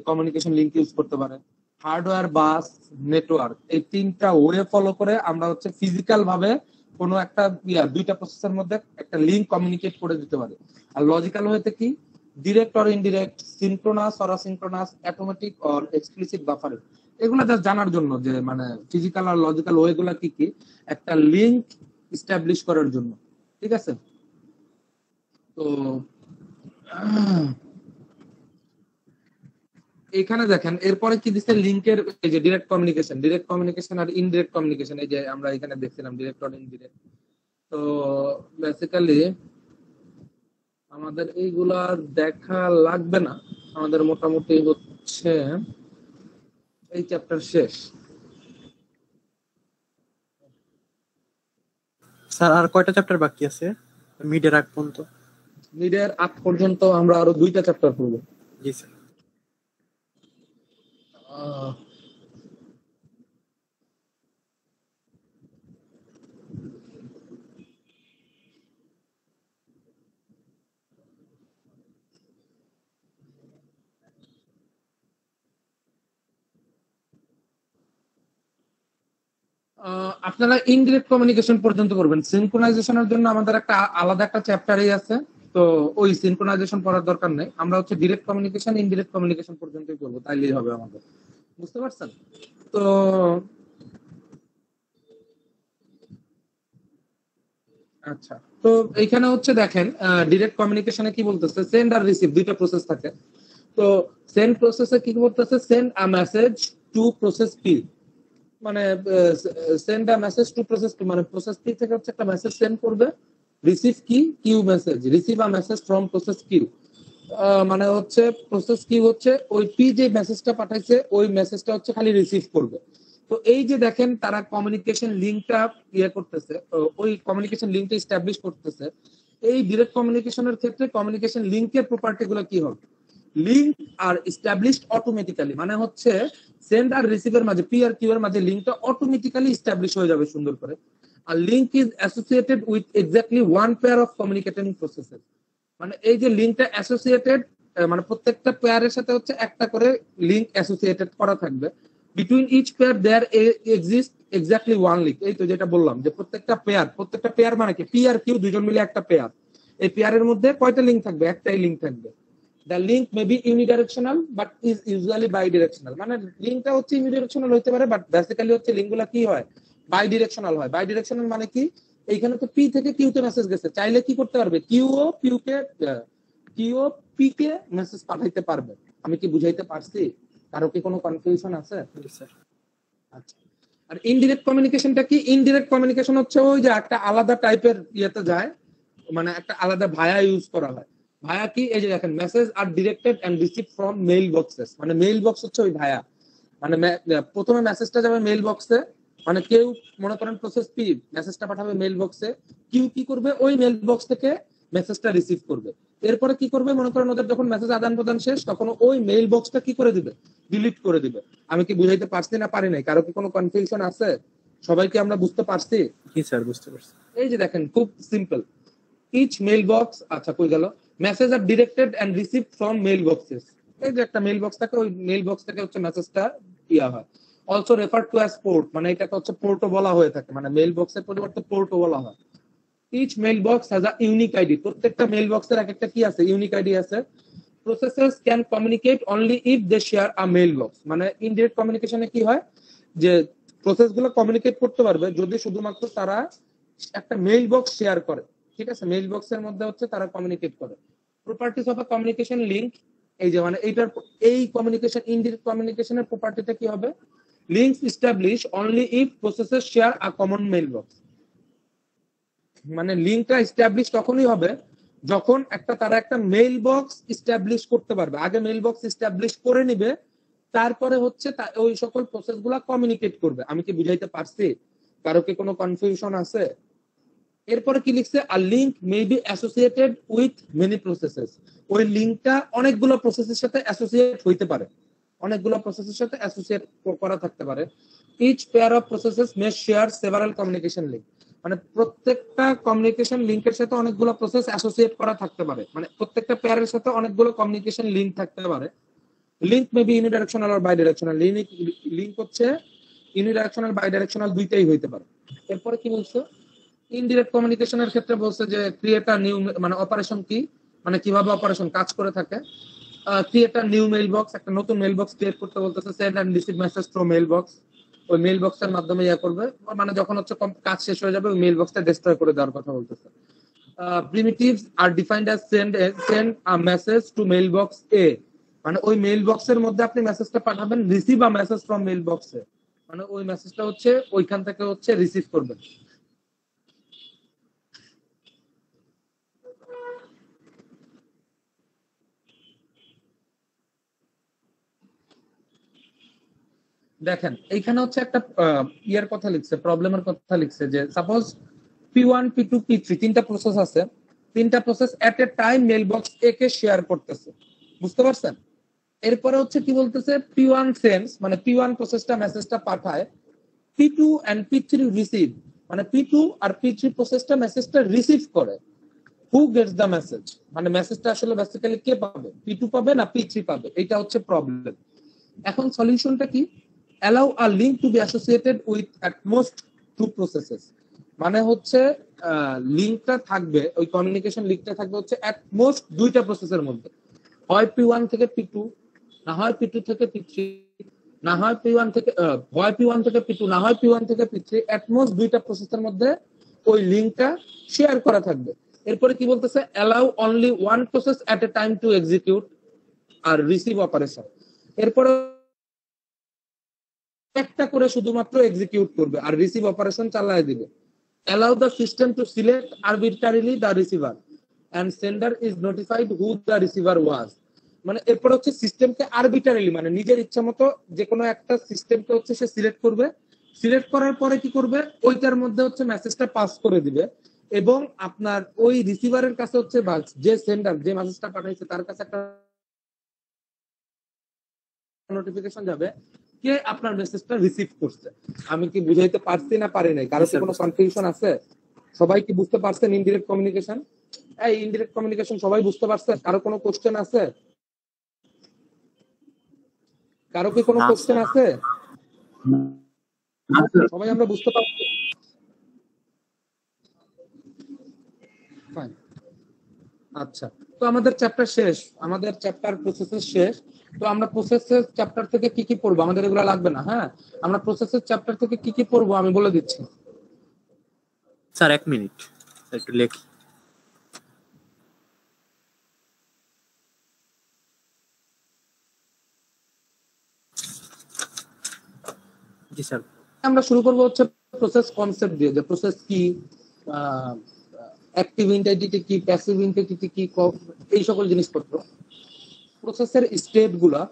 কমিউনিকেশন লিঙ্ক ইউজ করতে পারে, হার্ডওয়্যার বাস নেটওয়ার্ক, এই তিনটা ওয়ে ফলো করে আমরা হচ্ছে ফিজিক্যাল ভাবে কোনো একটা দুইটা প্রসেসের মধ্যে একটা লিঙ্ক কমিউনিকেট করে দিতে পারি। আর লজিক্যাল হইতে কি direct or indirect, synchronous or asynchronous, automatic or explicit buffering. এগুলো জাস্ট জানার জন্য যে মানে ফিজিক্যাল আর লজিক্যাল ওয়ে গুলা কি কি একটা লিঙ্ক এস্টাবলিশ করার জন্য। ঠিক আছে? তো এখানে দেখেন এরপরে কি দিচ্ছে লিঙ্কের এই যে ডিরেক্ট কমিউনিকেশন আর ইনডিরেক্ট কমিউনিকেশন। এই যে আমরা এখানে দেখছিলাম ডিরেক্ট আর ইনডিরেক্ট। তো বেসিক্যালি আমাদের এইগুলা দেখা লাগবে না, আমাদের মোটামুটি হচ্ছে এই চ্যাপ্টার শেষ। স্যার আর কয়টা চ্যাপ্টার বাকি আছে মিডের আগ পর্যন্ত? মিডের আগ পর্যন্ত আমরা আরো দুইটা চ্যাপ্টার পড়বো। জি স্যার। আপনারা ইনডিরেক্ট কমিউনিকেশন পর্যন্ত করবেন। সিনক্রোনাইজেশনের জন্য আমাদের একটা আলাদা একটা চ্যাপ্টারই আছে, তো ওই সিনক্রোনাইজেশন পড়ার দরকার নেই। আমরা হচ্ছে ডিরেক্ট কমিউনিকেশন ইনডিরেক্ট কমিউনিকেশন পর্যন্তই করবো, তাইলেই হবে আমাদের। বুঝতে পারছেন? তো আচ্ছা, তো এইখানে হচ্ছে দেখেন ডিরেক্ট কমিউনিকেশনে কি বলতেছে, সেন্ড আর রিসিভ দুইটা প্রসেস থাকে। তো সেন্ড প্রসেসে কি করতেছে, send a message to process P. মানে send a message to process P মানে প্রসেস পি থেকে হচ্ছে একটা মেসেজ সেন্ড করবে, রিসিভ কি Q message, receive a message from process Q. মানে হচ্ছে প্রসেস কিউ হচ্ছে ওই পি যে মেসেজটা পাঠাইছে ওই মেসেজটা হচ্ছে খালি রিসিভ করবে। তো এই যে দেখেন তারা কমিউনিকেশন লিঙ্কটা ইয়ে করতেছে, ওই কমিউনিকেশন লিঙ্কটা এস্টাবলিশ করতেছে। এই ডিরেক্ট কমিউনিকেশনের ক্ষেত্রে কমিউনিকেশন লিঙ্কের প্রপার্টি গুলো কি হবে, লিঙ্ক আর এস্টাবলিশড অটোমেটিক্যালি, মানে হচ্ছে সেন্ড আর রিসিভের মাঝে পি আর কিউ এর মাঝে লিঙ্কটা অটোমেটিক্যালি এস্টাবলিশ হয়ে যাবে সুন্দর করে। আর link is associated with exactly one pair of communicating processes. মানে এই যে লিঙ্কটা অ্যাসোসিয়েটেড মানে প্রত্যেকটা পেয়ারের সাথে হচ্ছে একটা করে লিঙ্ক অ্যাসোসিয়েটেড করা থাকবে। Between each pair there exist exactly one link. এই তো যেটা বললাম যে প্রত্যেকটা পেয়ার মানে কি পি আর কিউ দুজন মিলে একটা পেয়ার। এই পেয়ারের মধ্যে কয়টা লিঙ্ক থাকবে, একটাই লিঙ্ক থাকবে। The link may be unidirectional but is usually bidirectional. মানে লিঙ্কটা হচ্ছে ইউনিডিরেকশনাল হতে পারে, বাট বেসিক্যালি হচ্ছে লিঙ্কগুলো কি হয় বাইডিরেকশনাল হয়। বাইডিরেকশনাল মানে কি, এইখানে তো পি থেকে কিউ তে মেসেজ গেছে, চাইলে কি করতে পারবে কিউ ও পি কে মেসেজ পাঠাইতে পারবে। আমি কি বুঝাইতে পারছি? কারো কি কোনো কনফিউশন আছে? আচ্ছা, আর ইনডিরেক্ট কমিউনিকেশনটা কি? ইনডিরেক্ট কমিউনিকেশন হচ্ছে ওই যে একটা আলাদা টাইপের ইয়েতে যায়, মানে একটা আলাদা ভায়া ইউজ করা হয়। ভায়া কি, এই যে দেখেন message are directed and receive from mailboxes. মানে মেইল বক্স হচ্ছে ওই ভায়া। মানে প্রথমে মেসেজটা যাবে মেইল বক্সে, মানে কেউ মনে করেন প্রসেস পি মেসেজটা পাঠাবে মেইল বক্সে, কিউ কি করবে ওই মেইল বক্স থেকে মেসেজটা রিসিভ করবে। এরপরে কি করবে, মনে করেন ওদের যখন মেসেজ আদান প্রদান শেষ তখন ওই মেইল বক্সটা কি করে দিবে, ডিলিট করে দিবে। আমি কি বুঝাইতে পারছি না পারি নাই? কারো কি কোনো কনফিউশন আছে? সবাই কি আমরা বুঝতে পারছি? জি স্যার বুঝতে পারছি। এই যে দেখেন খুব সিম্পল। ইচ মেইল বক্স, আচ্ছা কই গেল, message are directed and receive from mailboxes. এই যে একটা মেইল বক্স থাকে, ওই মেইল বক্স থেকে হচ্ছে মেসেজটা ইয়া হয়। Also refer to as port, মানে এটাকে হচ্ছে পোর্টও বলা হয়ে থাকে, মানে মেইল বক্সের পরিবর্তে পোর্টও বলা হয়। Each mailbox has a unique ID. প্রত্যেকটা মেইল বক্সের এক একটা কি আছে, ইউনিক আইডি আছে। Processes can communicate only if they share a mailbox. মানে ইনডিরেক্ট কমিউনিকেশনে কি হয় যে প্রসেস গুলো কমিউনিকেট করতে পারবে যদি শুধুমাত্র তারা একটা মেইল বক্স শেয়ার করে। ঠিক আছে, মেইল বক্সের মধ্যে হচ্ছে তারা কমিউনিকেট করে। Properties of a communication link, এই যে মানে এইটার এই কমিউনিকেশন ইনডিরেক্ট কমিউনিকেশনের প্রপার্টিটা কি হবে, links establish only if processes share a common mail box. মানে লিঙ্কটা এস্টাবলিশ তখনই হবে যখন তারা একটা মেইল বক্স এস্টাবলিশ করতে পারবে। আগে মেইল বক্স এস্টাবলিশ করে নিবে, তারপরে হচ্ছে ওই সকল প্রসেস গুলা কমিউনিকেট করবে। আমি কি বুঝাইতে পারছি? কারো কি কোনো কনফিউশন আছে? এরপরে কি লিখছে, a link may be associated with many processes. ওই লিঙ্কটা অনেকগুলো প্রসেসের সাথে অ্যাসোসিয়েট হইতে পারে, অনেকগুলো প্রসেসের সাথে অ্যাসোসিয়েট করা থাকতে পারে। Each pair of processes may share several communication link. মানে প্রত্যেকটা কমিউনিকেশন লিঙ্কের সাথে অনেকগুলো প্রসেস অ্যাসোসিয়েট করা থাকতে পারে, মানে প্রত্যেকটা পেয়ারের সাথে অনেকগুলো কমিউনিকেশন লিঙ্ক থাকতে পারে। লিঙ্ক মে বি ইউনিডাইরেকশনাল আর বাইডিরেকশনাল। লিঙ্ক হচ্ছে ইউনিডাইরেকশনাল বাইডিরেকশনাল দুইটাই হইতে পারে। এরপরে কি বলছে, ইনডিরেক্ট কমিউনিকেশনের ক্ষেত্রে বলছে যে ক্রিয়েট আ নিউ, মানে অপারেশন কি, মানে কিভাবে অপারেশন কাজ করে থাকে। Create a new mailbox, একটা নতুন মেইল বক্স ক্রিয়েট করতে বলতেছে। Send and receive message through mailbox, ওই মেইল বক্সের মাধ্যমে করবে, মানে যখন হচ্ছে কাজ শেষ হয়ে যাবে ওই মেইল বক্সটা ডিস্ট্রয় করে দেওয়ার কথা বলতেছে। Primitives are defined as send a message to mailbox A, মানে ওই মেইল বক্সের মধ্যে আপনি মেসেজটা পাঠাবেন। রিসিভ আ মেসেজ ফ্রম মেইল বক্সে, মানে ওই মেসেজটা হচ্ছে ওইখান থেকে হচ্ছে রিসিভ করবেন। দেখেন এইখানে হচ্ছে একটা ইয়ার কথা লিখছে, প্রবলেমের কথা লিখছে যে সাপোজ P1 P2 P3 তিনটা প্রসেস আছে, তিনটা process at a time mail box A K share করতেছে, বুঝতে পারছেন? এরপরে হচ্ছে কি বলতেছে, P1 সেন্স, মানে P1 প্রসেসটা মেসেজটা পাঠায়, P2 এন্ড P3 রিসিভ, মানে P2 আর P3 প্রসেসটা মেসেজটা রিসিভ করে। হু গেটস দ্য মেসেজ, মানে মেসেজটা আসলে বেসিক্যালি কে পাবে, P2 পাবে না P3 পাবে, এটা হচ্ছে প্রবলেম। এখন সলিউশনটা কি, allow a link to be associated with at most two processes। মানে হচ্ছে লিঙ্কটা থাকবে, ওই কমিউনিকেশন লিঙ্কটা থাকবে হচ্ছে at most দুইটা প্রসেসের মধ্যে, হয় P1 থেকে P2, না হয় P2 থেকে P3, না হয় P1 থেকে হয় P1 থেকে P2, না হয় P1 থেকে P3, at most দুইটা প্রসেসের মধ্যে ওই লিঙ্কটা শেয়ার করা থাকবে। এরপরে কি বলতেছে, allow only one process at a time to execute আর রিসিভ অপারেশন। এরপরে একটা করে শুধুমাত্র এক্সিকিউট করবে আর রিসিভ অপারেশন চালায় দিবে। allow the system to select arbitrarily the receiver and sender is notified who the receiver was। মানে এরপর হচ্ছে সিস্টেমকে আরবিটারিলি, মানে নিজের ইচ্ছা মতো যে কোনো একটা সিস্টেমকে হচ্ছে সে সিলেক্ট করবে, সিলেক্ট করার পরে কি করবে, ওইটার মধ্যে হচ্ছে মেসেজটা পাস করে দিবে এবং আপনার ওই রিসিভারের কাছে হচ্ছে বা যে সেন্ডার যে মেসেজটা পাঠাইছে তার কাছে একটা নোটিফিকেশন যাবে কে আপনার মেসেজটা রিসিভ করছে। আমি কি বুঝাইতে পারছি না পারি নাই? কারো কি কোনো কনফিউশন আছে? সবাই কি বুঝতে পারছেন ইনডিরেক্ট কমিউনিকেশন? এই ইনডিরেক্ট কমিউনিকেশন সবাই বুঝতে পারছে? কারো কোনো কোশ্চেন আছে? কারো কি কোনো কোশ্চেন আছে? সবাই আমরা বুঝতে পারছি? ফাইন, আচ্ছা। তো আমাদের চ্যাপ্টার শেষ, আমাদের চ্যাপ্টার প্রসেসের শেষ। তো আমরা প্রসেসের চ্যাপ্টার থেকে কি কি পড়বো, আমাদের এগুলো লাগবে না। হ্যাঁ, আমরা প্রসেসের চ্যাপ্টার থেকে কি কি পড়বো আমি বলে দিচ্ছি। স্যার 1 মিনিট একটু লেখি। জি স্যার। আমরা শুরু করবো হচ্ছে প্রসেস কনসেপ্ট দিয়ে, যে প্রসেস কি, অ্যাক্টিভ এন্টিটি কি, প্যাসিভ এন্টিটি কি, এই সকল জিনিসপত্র। প্রসেসের স্টেট গুলা,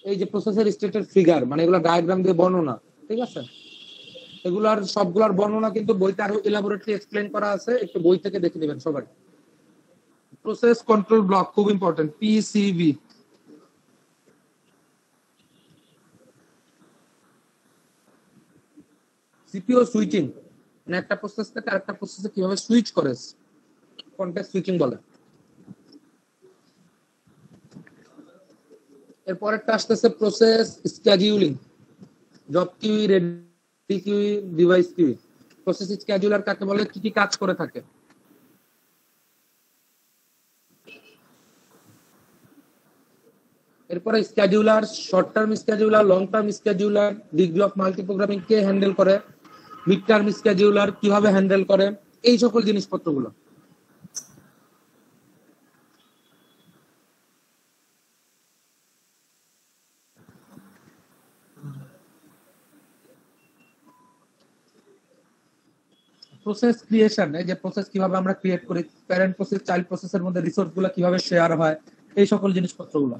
এই যে প্রসেসের স্টেটের ফিগার, মানে এগুলো ডায়াগ্রাম দিয়ে বর্ণনা, ঠিক আছে? এগুলার সবগুলার বর্ণনা কিন্তু বইতে আরো ইলাবোরেটলি এক্সপ্লেইন করা আছে, একটু বই থেকে দেখে নেবেন সবাই। প্রসেস কন্ট্রোল ব্লক খুব ইম্পর্টেন্ট, পিসিবি। সিপিইউ সুইচিং, মানে একটা প্রসেস থেকে আরেকটা প্রসেসে কিভাবে সুইচ করে, কনটেক্সট সুইচিং বলে। এরপরেরটা আসতেছে process scheduling, job queue, ready queue, device queue. Process scheduler কাকে বলে, কি কি কাজ করে থাকে। এরপরে scheduler, short term scheduler, long term scheduler, degree of multiprogramming কে হ্যান্ডেল করে, মিড টার্ম স্কেডিউলার কিভাবে হ্যান্ডেল করে, এই সকল জিনিসপত্রগুলো। প্রসেস ক্রিয়েশন, এই যে প্রসেস কিভাবে আমরা ক্রিয়েট করি, প্যারেন্ট প্রসেস চাইল্ড প্রসেসের মধ্যে রিসোর্স গুলো কিভাবে শেয়ার হয়, এই সকল জিনিসপত্রগুলো।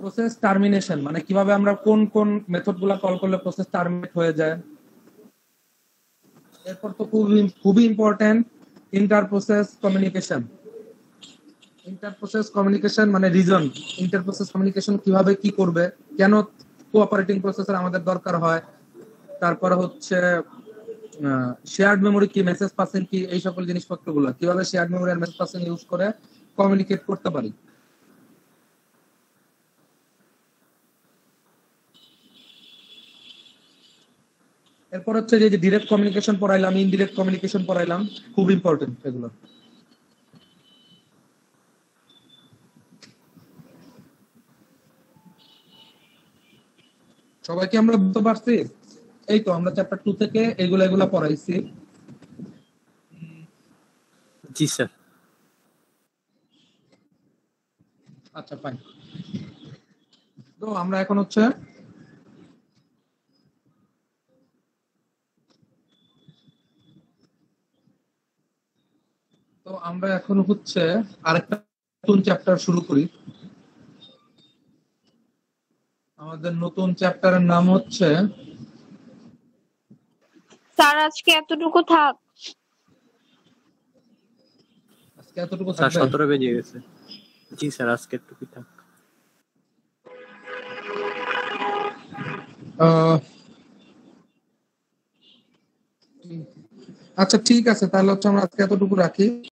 প্রসেস টার্মিনেশন মানে কিভাবে আমরা কোন কোন মেথড গুলা কল করলে প্রসেস টার্মিনেট হয়ে যায়। এরপর তো খুবই important inter process communication. Inter process communication মানে রিজন, ইন্টার প্রসেস কমিউনিকেশন কিভাবে কি করবে, কেন কোঅপারেটিং প্রসেসর আমাদের দরকার হয়, তারপরে হচ্ছে শেয়ার্ড মেমোরি কি, মেসেজ পাসিং কি, এই সকল জিনিসপত্রগুলো কিভাবে শেয়ার্ড মেমোরি আর মেসেজ পাসিং ইউজ করে কমিউনিকেট করতে পারি। এরপর হচ্ছে যে ডিরেক্ট কমিউনিকেশন পড়াইলাম, ইনডিরেক্ট কমিউনিকেশন পড়াইলাম, খুব ইম্পর্টেন্ট এগুলো। সবাইকে আমরা বুঝতে পারছি? এই তো আমরা চ্যাপ্টার 2 থেকে এগুলা পড়াইছি। জি স্যার। আচ্ছা ফাইন। তো আমরা এখন হচ্ছে আরেকটা নতুন চ্যাপ্টার শুরু করি। আমাদের নতুন চ্যাপ্টারের নাম হচ্ছে, স্যার আজকে এতটুকু থাক। আজকে এতটুকু স্যার থাকবে। 17 বেজে গেছে। জি স্যার আজকে এতটুকুই থাক। আচ্ছা ঠিক আছে, তাহলে হচ্ছে আমরা আজকে এতটুকু রাখি।